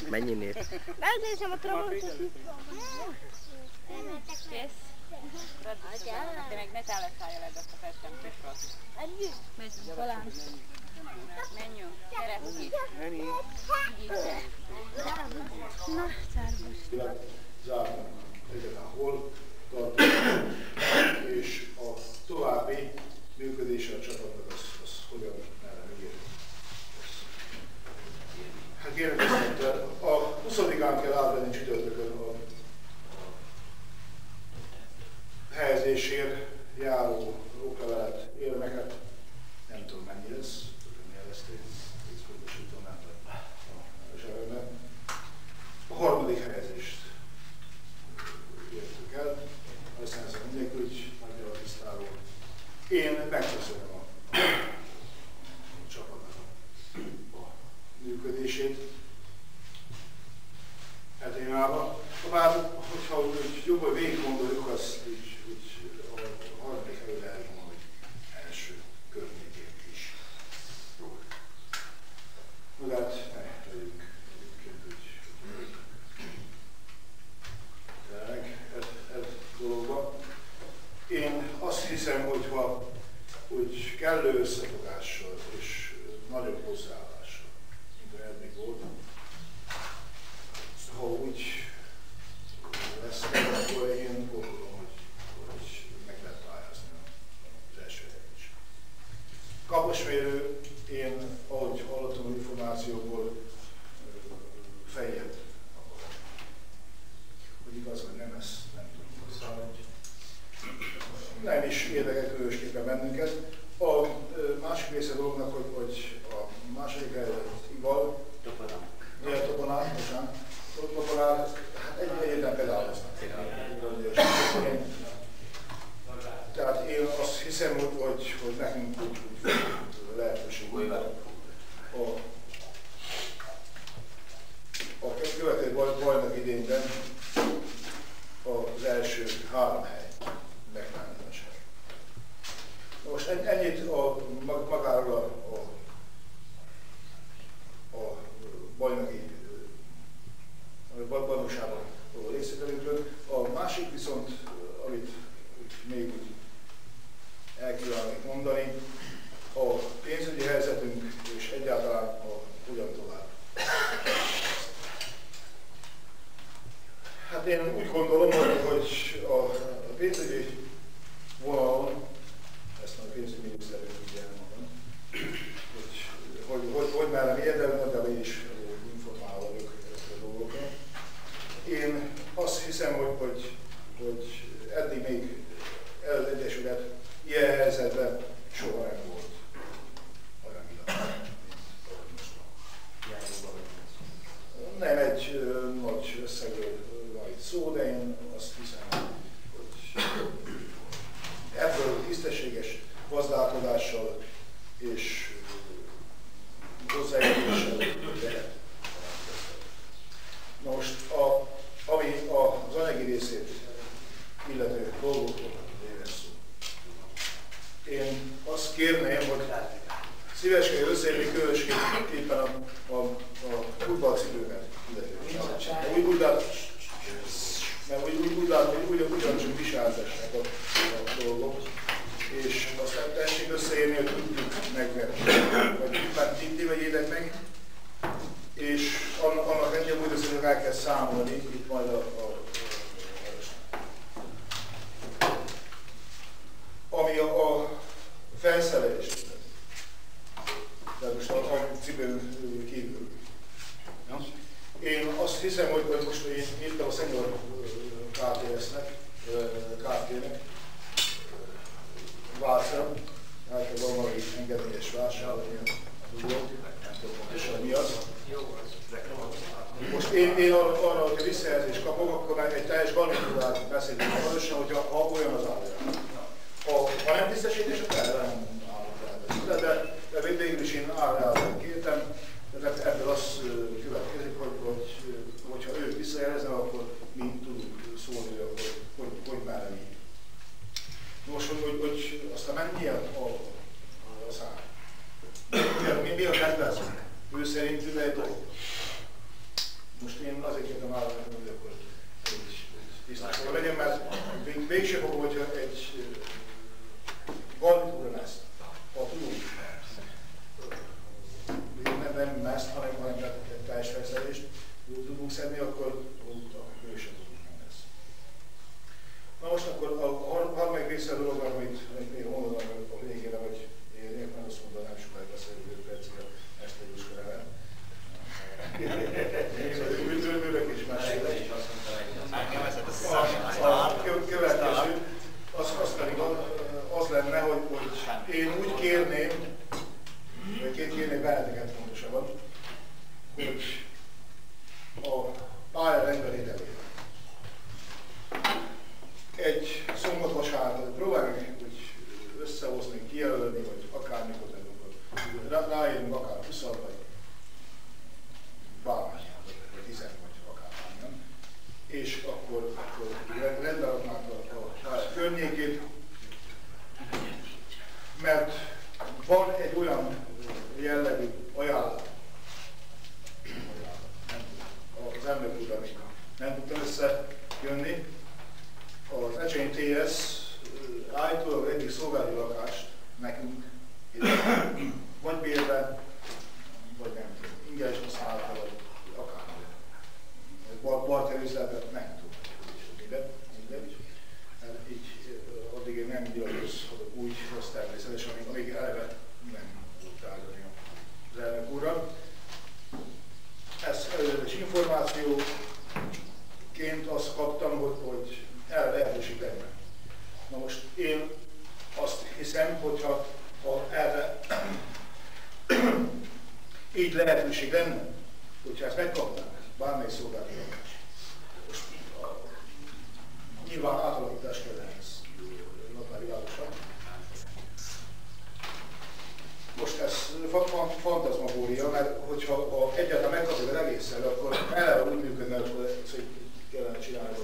Mennyinél? Megnézem a Tramontot. Kész? Te meg ne tállat szállja le, azt a festem kisrat. Menjünk talán. Menjünk, gyere, Hugi. Na, szervusz. Zártam egyáltalán hol tartunk, és a további működése a csapatnak az hogyan merre ír. Hát kérem viszont, a 20-án kell átvenni csütörtökön a helyezésért járó oklevelet, érmeket. Nem tudom mennyi lesz, milyen lesz, biztosítom, nem tudom. A harmadik helyezést értük el, aztán ez mindenki, hogy magyar tisztáról. Én megköszönöm a csapatnak a működését e témában. Bár, hogyha jobban végig gondoljuk, azt úgy a harmadik helyre elmondom, hogy első környékén is. De hát ne legyünk egyébként úgy ez dologban. Én azt hiszem, hogy kellő összefogással és nagyobb hozzáállással, mint eddig volt, ha úgy lesz, akkor én gondolom, hogy meg lehet pályázni az első helyen is. Kaposmérő, én, ahogy hallottam az információból, feljebb akarok. Hogy igaz, vagy nem, ezt nem tudom. Nem is érdekel különösképpen bennünket. A másik része dolognak, hogy a második helyzet Ival, Toponál, hát egyetlen pedáloznak. Tehát én azt hiszem, hogy nekünk úgy lehetőség van. A következő bajnok idényben az első 3 hely megmentenesek. Most ennyit magáról a bajnokságban részvételünkről. A másik viszont, amit még úgy el kívánok mondani, a pénzügyi helyzetünk és egyáltalán a hogyan tovább. Hát én úgy gondolom, hogy a pénzügyi vonalon, ezt a pénzügyminiszterünk ugye elmondom, hogy már nem érdekel, de én is informálva vagyok a dolgokra. Én azt hiszem, hogy eddig még az Egyesület ilyen helyzetben soha nem volt anyagilag, nem egy nagy összegről van itt szó, de én azt hiszem, hogy ebből tisztességes gazdálkodással és hozzájárulással lehet. Na most, ami az anyagi részét illető dolgokról lévén szó. Én azt kérném, hogy szíveskedj összeérni különösképpen a futballcipőmet illetően. Mert úgy látom, hogy ugyancsak viseltesnek a dolgok, és aztán tessék összeérni, hogy tudjuk megvenni. Vagy éppen ti vegyétek meg, és annak ennyi úgy az, hogy el kell számolni itt majd ami a felszerelést, tehát most a cipőn kívül. Én azt hiszem, hogy most én írtam a Senior KTS-nek, Vácra, hát valami engedélyes vásár, ilyen dolog, nem tudom pontosan mi az. Most én arra, hogyha visszajelzést kapok, akkor meg egy teljes garnitúrát beszélünk valósan, hogyha olyan az állapot. Ha nem tisztességes, akkor erre nem állok rá. De végül is én állapot kértem, de ebből az következik, hogyha ő visszajelezne, akkor mi tudunk szólni, hogy már nem így. Most, hogy aztán mennyi a szám? Mi a kedvezmény? Ő szerint egy dolog. értem állani, hogy akkor tisztában legyen, mert végső fogom, hogyha egy garnitúra meszt, ha tudunk, nem meszt, hanem egy teljes felszerelést tudunk szedni, akkor bősebb nem lesz. Na most akkor a harmadik része a dolognak, amit még mondanak a végére, hogy én nem azt mondom, nem sokáig beszélünk 5 percig ezt a Jóskörrel. Üdvözlők és másik. A következő, az pedig az lenne, hogy én úgy kérném, vagy kérnék benneteket fontosabban, hogy a pálya rendbevételére egy szombat-vasárnapot próbáljuk úgy összehozni, kijelölni, vagy akármikor ráérünk, akár 20 vagy bármilyen, vagy 10 vagy akármilyen, és akkor rendbe raknánk a környékét, mert van egy olyan jellegű ajánlat, az elnök úr, amíg nem tudtam összejönni, az Ecseny TS állítólag egyik szolgálati lakást nekünk, vagy bérben, vagy nem tudom, ingyenes használata, vagy akármilyen. Barterüzletet nem tudom, mindegy. Így addig én nem nyilatkozhatok úgy rossz természetesen, amíg eleve nem tudok tárgyalni az elnök úrral. Ez előzetes információként azt kaptam, hogy erre lehetőség lenne. Na most én azt hiszem, hogyha erre így lehetőség lenne, hogyha ezt megkapnánk, bármely szolgáltatás, most nyilván átalakítás kell ehhez, notariálisan. Most ez fantazmagória, mert hogyha egyáltalán megkapjuk az egészen, akkor eleve úgy működne, hogy kellene csinálni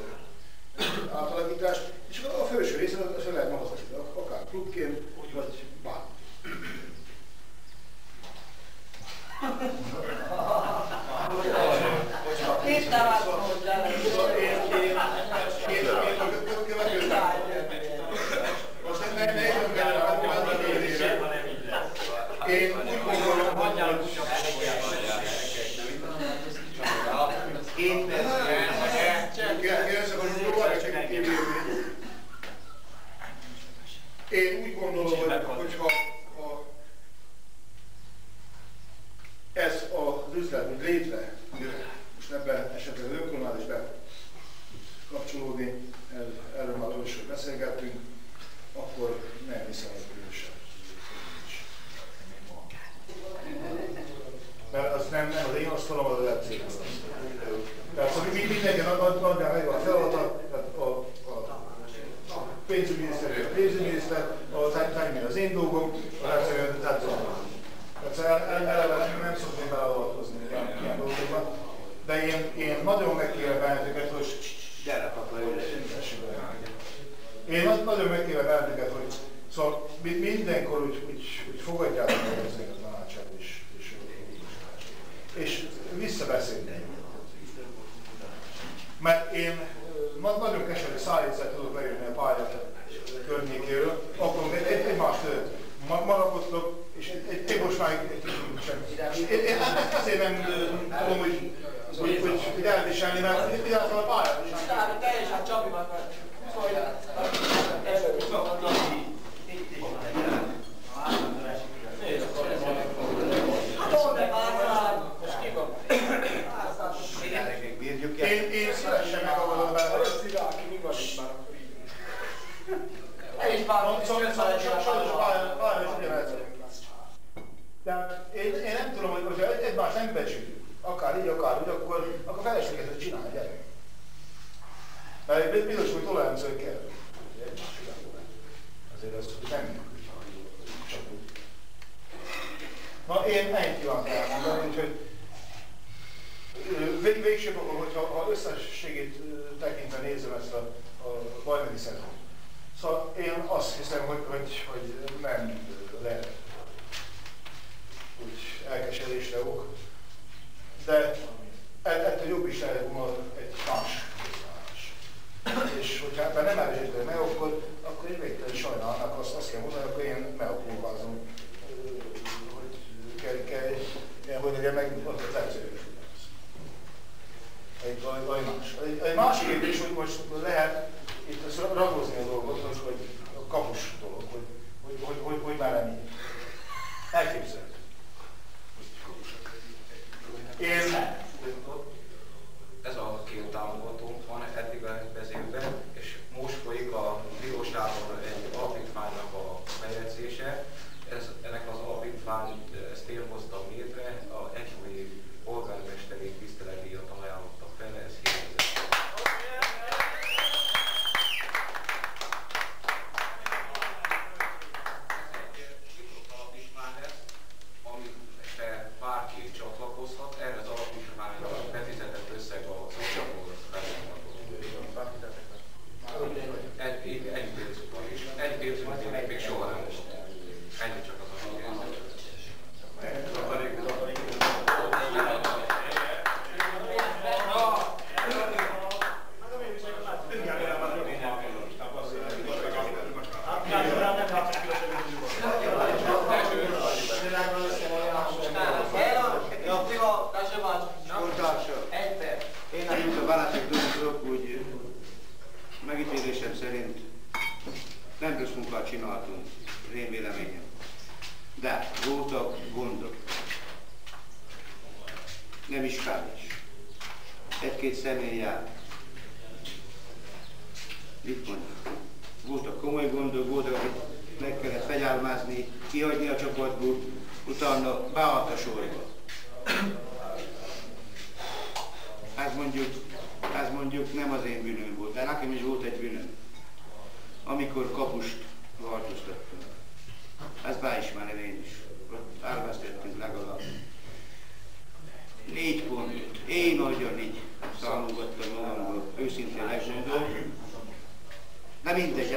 átalakítást, és a felső részen az lehet mahozatni, akár klubként, vagy bármi. Két távázom, hogy le én úgy gondolom, hogy én úgy gondolom, hogyha ez az üzlet úgy létre, most ebben esetleg az önkormányzat is be kapcsolódni, erről már először beszélgettünk, akkor nem hiszem, hogy különösebb. Mert az nem az én asztalom, az az ECG asztal. Tehát szóval mindenki adja meg a feladata, a pénzügyminiszter, a pénzügyminiszter, az én dolgom, a legszögőt, tehát eleve nem szoknék beleavatkozni ilyen dolgokban, de én nagyon megkérem benneteket, hogy én nagyon megkérem benneteket, hogy szóval mindenkor úgy fogadjátok meg ezeket a tanácsát és visszabeszélni. Mert én nagyon keserű szájétszer tudok lejönni a pályát környékéről, akkor egymás között maradtok, és egy mostanáig sem. Én ezért nem tudom, hogy elviselni, mert egyáltalán a pályát is nem. Teljesen Csabinak Én szívesen megagadom bele, hogy én nem tudom, hogy hogyha egymást nem becsüljük, akár így, akár úgy, akkor feleséget csinálj, gyerek. Mert egy bizonyos, hogy tolerancia kell. Azért az nem működik. Csak úgy. Na, én ennyit kívánom elmondani, úgyhogy végsőbb, hogyha összességét tekintve nézem ezt a bajnoki szezont. Szóval én azt hiszem, hogy nem lehet úgy elkeserésre ok, de ettől jobb is lehet volna egy más. És hogyha nem erősítem meg, akkor én végtelen sajnálnak, azt kell mondani, akkor én megpróbálom, hogy legyen meg ott az egyszerűs. Egy másik kérdés, hogy most lehet itt ragozni a dolgot, hogy a kapus dolog, hogy már ennyi. Elképzelhető. Ez a két támogatónk van eddig a beszélben, és most folyik a bíróságon egy alapítványnak a bejegyzése. Ennek az alapítványt ezt én hoztam létre, a egykori polgármesteri tiszteletdíjat ajánlottak fel, ez 7000. Bárki csatlakozhat, erre az alapítványra befizetett összeg a szociálból egy pénzükben is. Egy pénzükben még soha nem volt. Ennyi csak az a Én amit a választok tudok, úgy megítélésem szerint nem rossz munkát csináltunk, az én véleményem. De voltak gondok. Nem is kevés. Egy-két személy járt. Mit mondjuk? Voltak komoly gondok, voltak, amit meg kellett fegyelmezni, kihagyni a csoportból, utána beállt a sorba. Ez mondjuk nem az én bűnöm volt, de nekem is volt egy bűnöm. Amikor kapust változtattunk. Ezt beismerem én is. Ott elvesztettünk legalább 4 pontot. Én nagyon így számolgattam magamból, őszintén megmondom. De mindegy,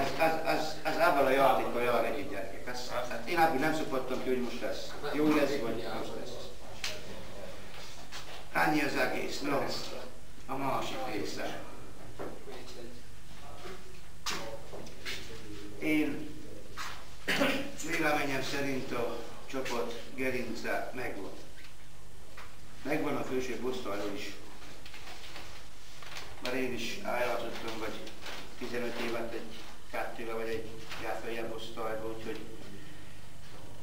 ez ebben a játékkal jár együtt, gyerekek. Én ebből nem szokottam ki, hogy most lesz. Jó lesz, vagy most lesz. Ennyi az egész. No, a másik része. Én véleményem szerint a csapat gerince megvan. Megvan a főség osztályról is. Mert én is eljátszottam, vagy 15 évet egy 2-vel, vagy egy jáföljebb osztályból, úgyhogy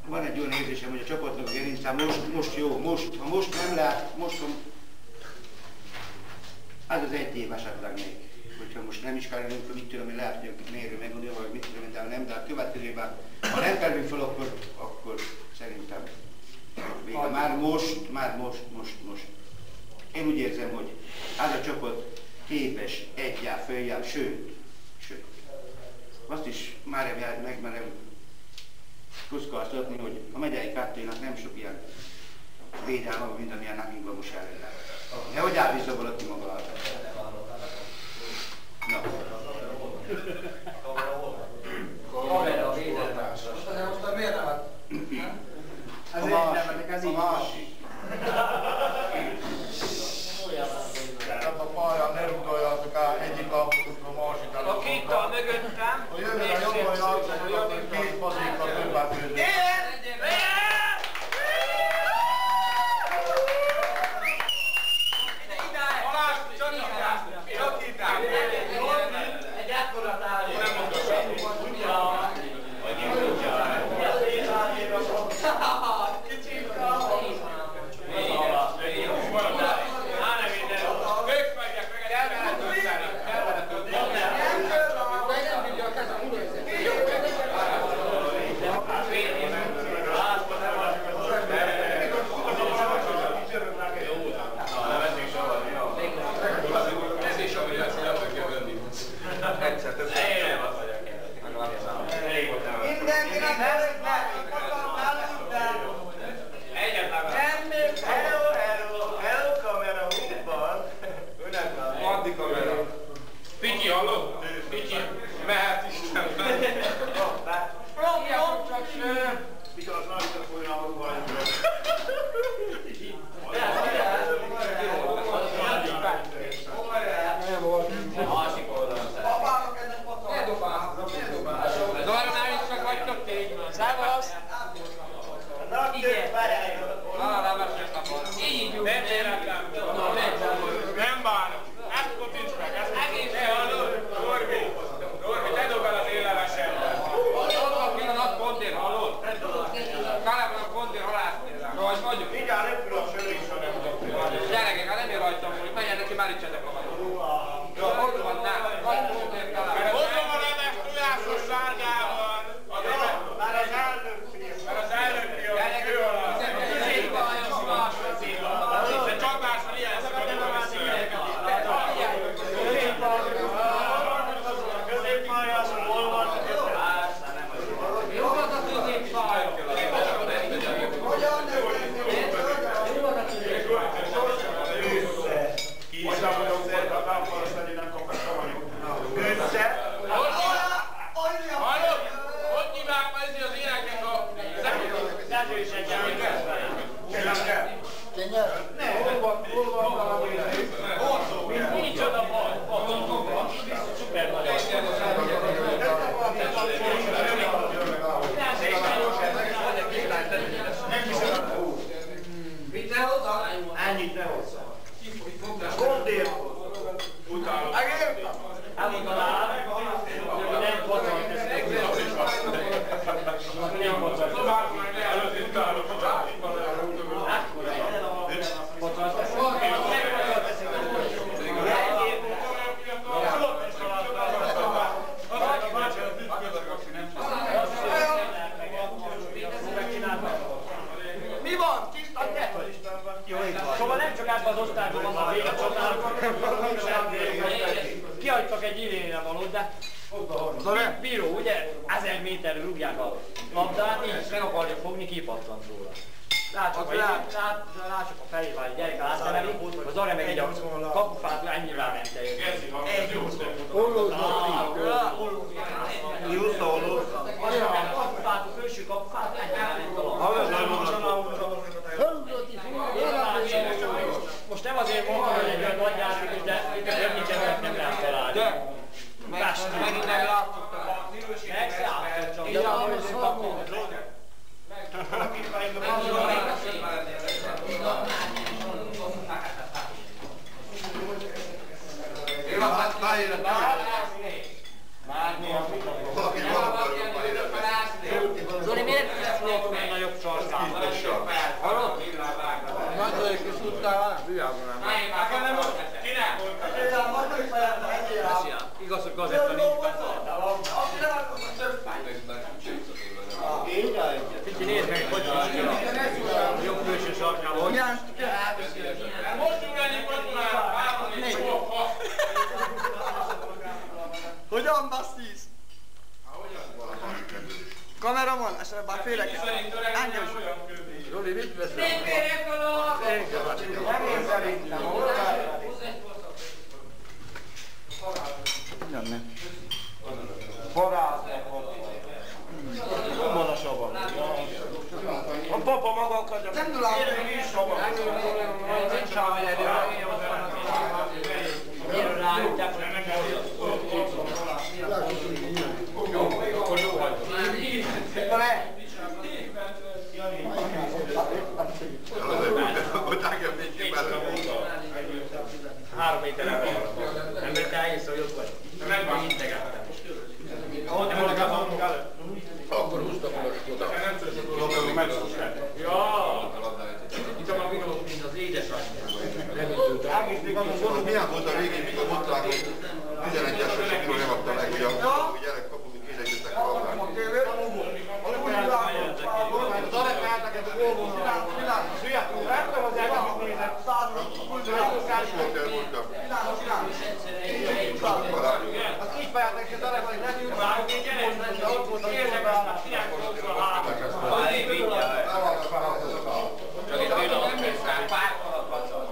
van egy olyan érzésem, hogy a csapatnak a gerince most jó, ha most nem lehet, ez az 1 év esetleg még. Hogyha most nem is kellene, akkor mit tudom, hogy lehet, hogy a mérő megmondja, vagy mit tudom, de nem, de a következőben, ha nem kerülünk fel, akkor szerintem vége. Már most. Én úgy érzem, hogy ez a csapat képes egyáltalán följebb, sőt. Azt is már megmerem kockáztatni, hogy a megyei 2-nak nem sok ilyen védelme, mint amilyen nekünk van most előre. Nehogy elbízza valaki maga által. Na. Kamera védelmás. Most miért nem? A másik. Tehát a pályán ne rugdoljatok el egyik autózról a másikra. A két a mögöttem. A jövőre jobban játszanak, hogy 2 fazékkal többet főzünk. Egy ekkorat álló. neki már içsetek magatok. Ott van, nem. Hozom a leves tudásos sárgával. Már az elnök fiam. Ő alá. De csapásra ilyen szakadok a visszajönnek. Középpályás, hol van? Jó volt a középpálya. Hallod? Hogy hívják ma ezért az éneknek a szerzős egyenlőket? Micsoda baj? Szuper nagy. Mit ne hozzá? Ennyit ne hozzá. Gondért utálom. Elmondanám, hogy nem pocant, ez nem pocant. Előtt utálom. Pocant. Mi van? Tisztán te vagy? Szóval nem csak ebben az osztályban van a vége csatárok, kihagytak egy idénre valót, de bíró, ugye? 1000 méterre rúgják a labdát, így meg akarja fogni, kipattant róla. Látsuk a fejével, egy gyerek áttereli, az arra meg egy a kapufát ennyivel ment el. A kapufát, a felső kapufát ennyivel ment a most nem azért mondom, hogy egy olyan nagy játék, de nincsenek nem lehet találni. Megint nem láttuk. Megszálltak csak. Zoli, miért tudsz még nagyobb sarkában? Hallod? Nagyodik is tudtál, vigyázzon nem. Igaz, hogy gazetta nincs benne. Kicsi, nézd meg, hogy is a jobb külső sarkában. Most ülni, hogy már Hogyan basszísz? Kameramon, és bár félek. Ányos. Zoli, mit veszel? Nem férjek a lap! Nem én szerintem. Ugyan Varázsnak van. Magasabban. A papa maga akarja. nem tudom. Én is szabad. Nincs rá, hogy Miről rájöttek, hogy megmondja. Akkor jó hagyom. Három méterre van. Nem vettem észre, hogy ott vagy. Nem integettem. Nem voltak a hangunk előtt. Akkor húztak a oda. Ja! Itt a videók, mint az édesanyja. Milyen volt a végén, mikor mondták, hogy 11-es mikor nem adta meg, hogy a gyerek kapunk kézegyüttek a labdát. Az aranyállnak ez a gólvonalon. Szülyetünk, rettem az elmondom, hogy ez 100 azt így pályálták, hogy az aranyban nem jut már, de ott volt a gólvonalon, Csak itt pillanat készül. Pár alatt pacal.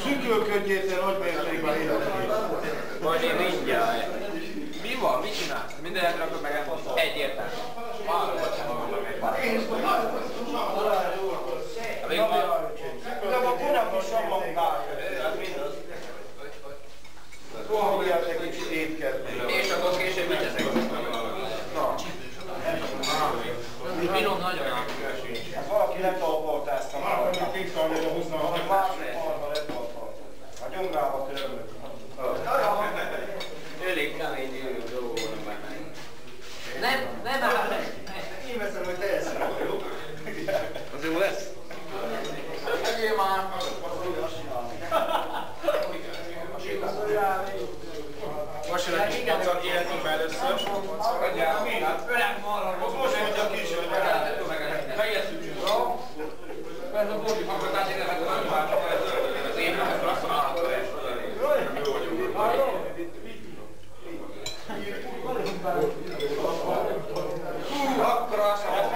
Szűkülködjél, hogy mérték a életét. Majd én mindjárt. Mi van? Mit csinálsz? Mindenet rakod meg egyértelmű. De a korábban sem magát. Rohamolják egy kicsit étkezni. És akkor később vigyetek. Finom nagyon ám. Valaki letalpalt ezt a második kikszalni a 26, a második harma letalpalt. A gyomrába törömök. Elég kemény élő dolog volna meg. Nem áll. Én veszem, hogy teljesen jó. Az jó lesz? legyél már! Most jön a kis pacar életünkbe először. Öreg marra. Most jön a kis megesszük. Ez a Bódi hallgatás, én nem tudom, az én nem tudom, azt mondom. Akkor azt mondom,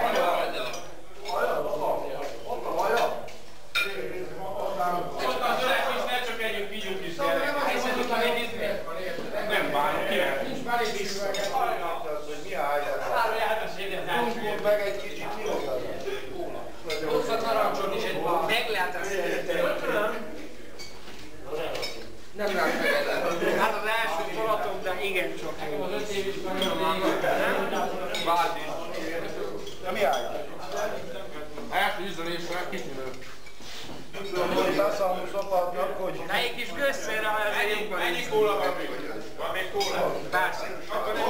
ott az öreg is ne csak együtt vigyünk is gyerek. Nem bánok, kivel? Nincs már egy vissza. Húzgunk meg egy kicsit, mi igaz? Hosszat narancson is egy bal. Meg lehet ezt nem lehet megedni. Hát az első csolatom, de igen csak. Az 5 év is nem? Bármi. De mi állja? Első ízlésre kitűnő. Hogy beszalmunk szopatnak, hogy... Melyik is gösszére, ha ez egy van. Ennyi kóla van még? Van még kóla? Persze. Akkor nem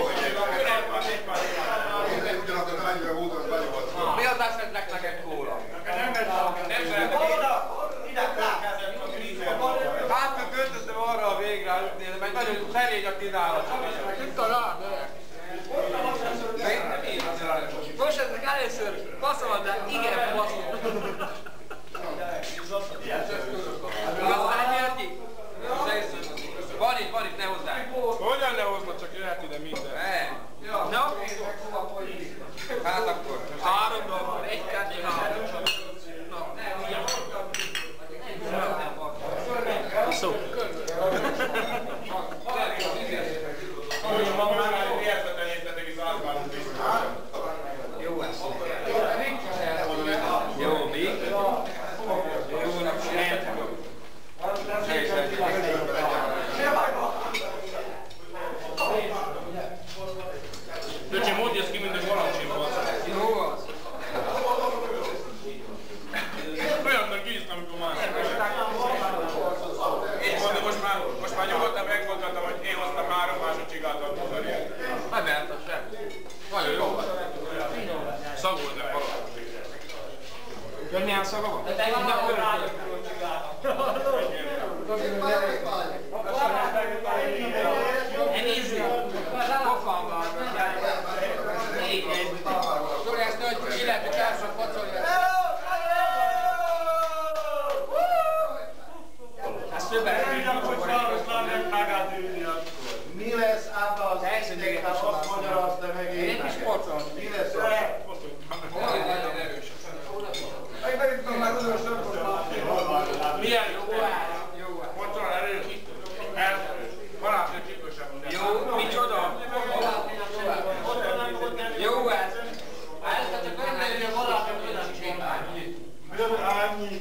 Ugyanakkor mennyire volt, az benyomott. Mi az eszetnek neked kóla? Nem szeretek. Ide következett a krízerben. Hát, hogy költöztem arra a végre, mert nagyon szerény a kínálat. Mit talál, ne? Most ezek először baszol, de igen baszol. Aztán nyerti? Van itt, ne hozzák. Hogyan ne hozna, csak jöhet ide minden. No? Hát akkor. 3 dolog. 1, 2, 3. Szó. Jó ez. Jó, mi? Jónak sem. Öcsém, úgy jössz ki, mint egy valancsimból. Jó az. Olyannak kiisztam, amikor más. Mondom, most már nyugodtan megmondhatom, hogy én hoztam 3 másodcsigát a buzariát. Nem lehet az sem. Nagyon jó van. Szagold le valahogy. Jön milyen szaga van? De te így nem örülök. Ne nézzük! Pofában! Zoli, ezt nagy ki lehet, hogy társak pacolja. Ezt többen Mi lesz ábba az egészségét, azt magyarázd, de meg én. Egy kis pocol. Mi lesz az? Nagyon erős. Milyen jó? Jó. Pocol erős? Barátnő csípősebb. Jó, micsoda? Jó ez. Hát csak örülni, hogy valami Annyi.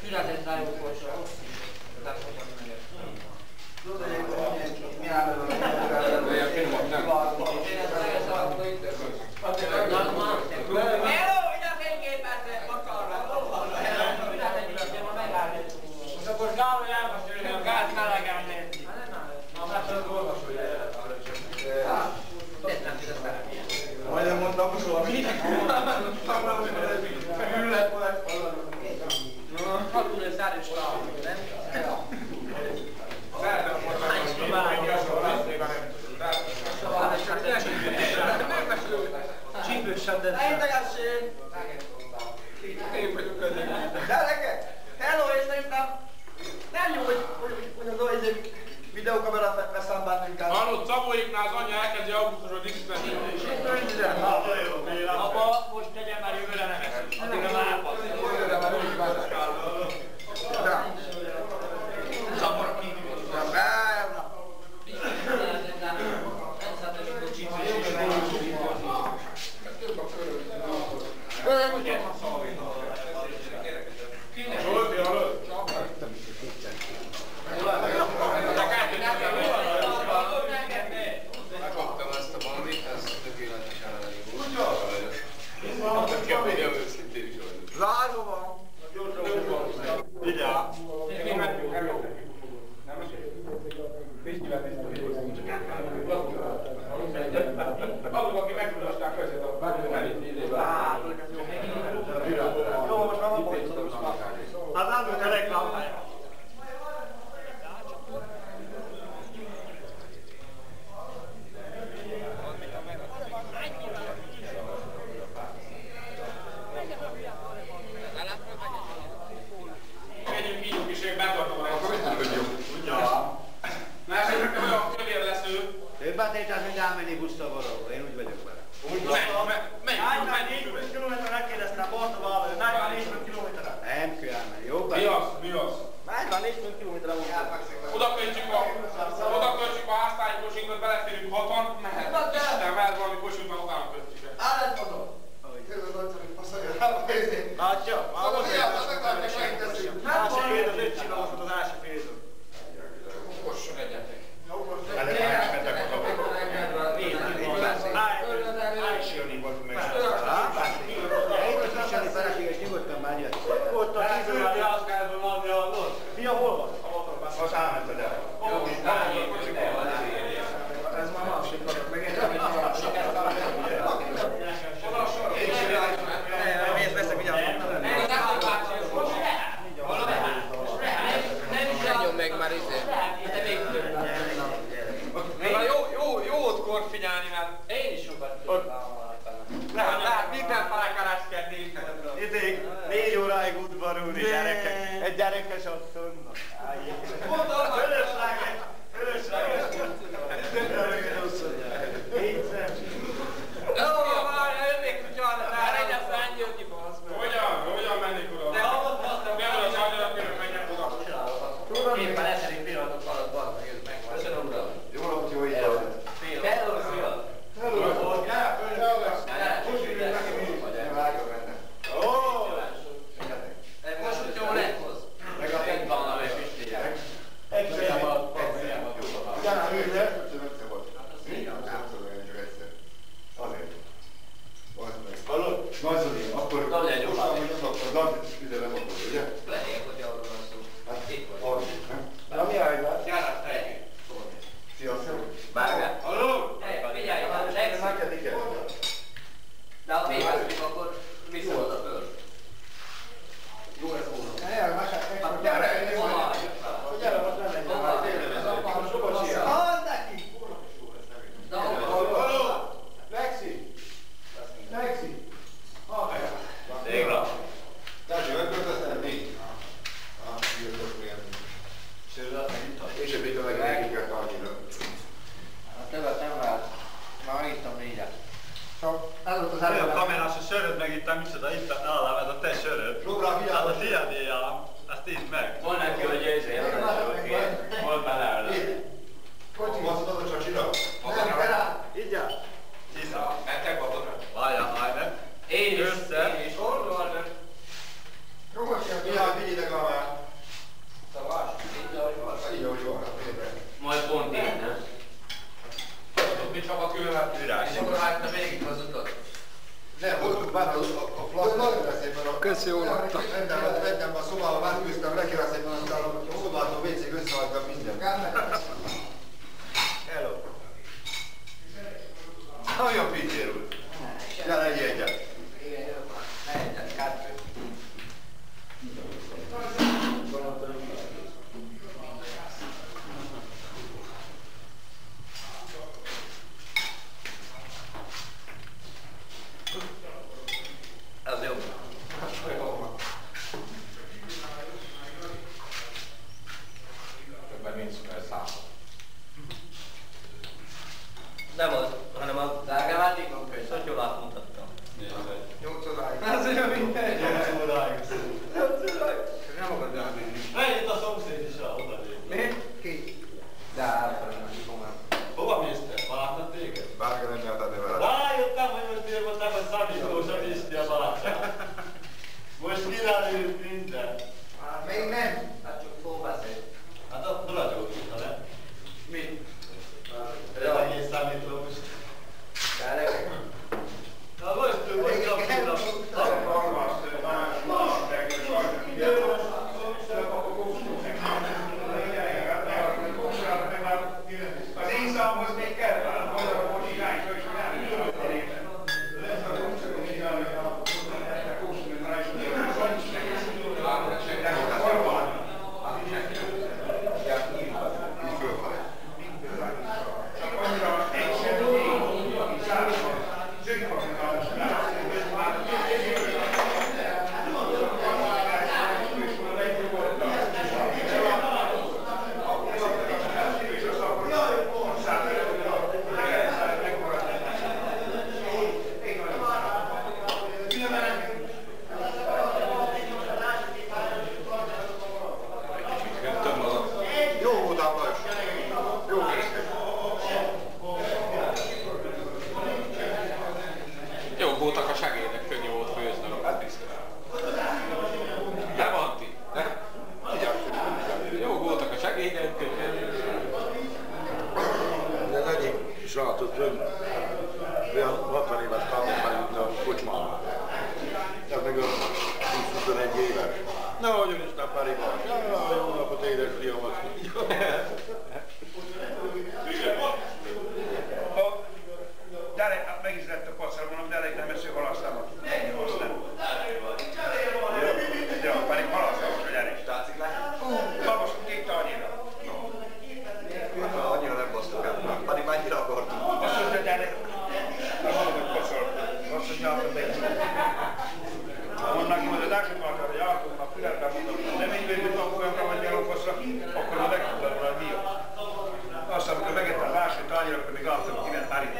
Született rá jó korsra. Mi áll Hello, ide a fényképet, makarra! Most akkor Gála elmesélni, gáz melegem nézni. Majdnem mondtam, hogy valami. Üllet volna valami. Hatul lesz át és találni, nem? Csípősebb, de... Integessen! Én vagyok az Gyerekek! Hello, és szerintem nem jó, hogy az videókamerát veszem bennünket. Hallod, Szabóiknál az anyja elkezdi augusztusban díszíteni. Apa, most tegyen már jövőre nem eszik. Addigra már elpasz. Jövőre már úgy vásárol. Szabor kívül. Megkaptam ezt a valamit, ez tökéletesen elég volt. Őszintén is olyan. Zárva van. Vigyázz! Azok, akik megmutasták között a Jó, most már van már nem volt a reklámhelye. Menjünk így is, én betartom a Többet értesz, mint elmenni busszal valahol. Én úgy vagyok vele. Menj! 45 kilométerre kérdeztem Bartavával, 44 kilométerre. Nem kell elmenni, jó? Mi az? 44 kilométerre volt. Oda költjük a háztájékosínkot, beleférünk 6-an, mehet. Isten, mehet valami kossuth, már utána költjük el. Állat mondom. Látja? Első félidő, 5 csillagos volt az első félidő. Kosson egyetek. Ott a tízőre az kell valami a lót. Fia, hol van? A motorban. Most elment a gyerek. Ez már másik adott. Meg egy másik ezt a mész veszek, vigyázz. Ne nyom meg már izé. De még több. Jó kor figyelni, mert én is sokat lehet, minden pálkárást kell nézni. Idég 4 óráig udvarulni gyerekek. Egy gyerekes asszonynak. Fölösleges. Jönnék kutyára, legyen Szentgyörgyi, basz meg. Hogyan mennék oda? De nem az angyalakörök menjek oda. Éppen ezerik pillanatok alatt van, meg ez megvan. Köszönöm, uram. Jó napot, jó éjjel! Hello, szia! Most úgy jól lehet hoz. Meg a pengvannal és füstélyek. Nagyzoli, akkor most hogy nagy üzenem akkor, ugye? Lehet, hogy arról van szó. Itt vagy. Harmadik, nem? Na mi állj? Járás, tegyünk. Sziasztok! Vágál. Halló! Figyelj, Nekediket! de ha végeztünk, akkor visszaad a föl. Jó ez volna. Gyere, Hol gyere, most nem legyen. Add neki! Halló! Lexi! Lexi! Tégla. Társadalmi megköltöztem? Négy. Írtok milyen. Később itt a megjelentőket annyira. A többet nem vált. Már ittam 4-et. Ez volt az A kamerás a söröd megittem, micsoda ittem nálam, ez a te söröd. Hát a tiédé ám, ezt idd meg. Mondd neki, hogy győzél. Mondd bele ellen. Kocsi, azt adod a csacsira? Így áll. Hiszem. Mentek babonra? Várjál, állj meg. Én is. Össze. Orvol. Mihály, vigyétek már! Szavas. Így, ahogy van, hát tényleg. Majd pont így, nem? Mit csapat különhet? És akkor hát te végig hazudtad. Nem, ott már a flaszkra szépen a... Köszi, jól lakta. Mentem a szobába, már küzdtem, lekére szépen, aztán a szobától WC-g összehagytam mindent. Hello. Nagyon Pittér úr. Gyere egy egyet. Igen, jó van. Ne egyet, 2. Ez jó. Többen nincs persze. Na, hogyan is nem pedig van. Jó napot, édes fiamat. De meg is lett a pacal, mondom, de elég nem eső halasztámat. Ennyi rossz nem. Ja, pedig halasztámat, hogy elég. Tátszik le? Most két annyira. Annyira nem basztuk el, pedig már annyira akartunk. Azt mondja, de elég. Mondom, hogy pacal. Azt mondja, hogy meg. Mondnak, hogy az ásoknak, hogy ártunk a fületben, mondom, nem így végül tudok olyanra, hogy gyaloghosszra, akkor a legtudom volna, hogy mi jó. Aztán, amikor megettem a másodit annyira, akkor még ártunk, hogy kiment már itt.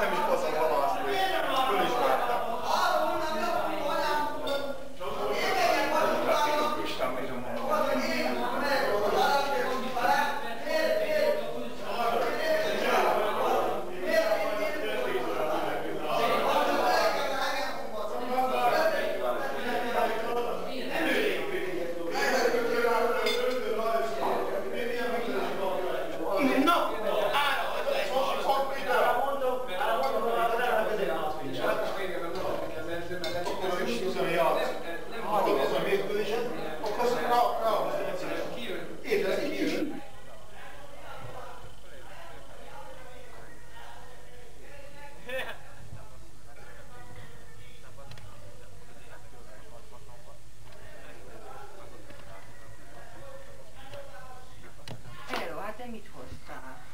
Nem is baszom halászni, fölismertem. Hello, hát te mit hoztál?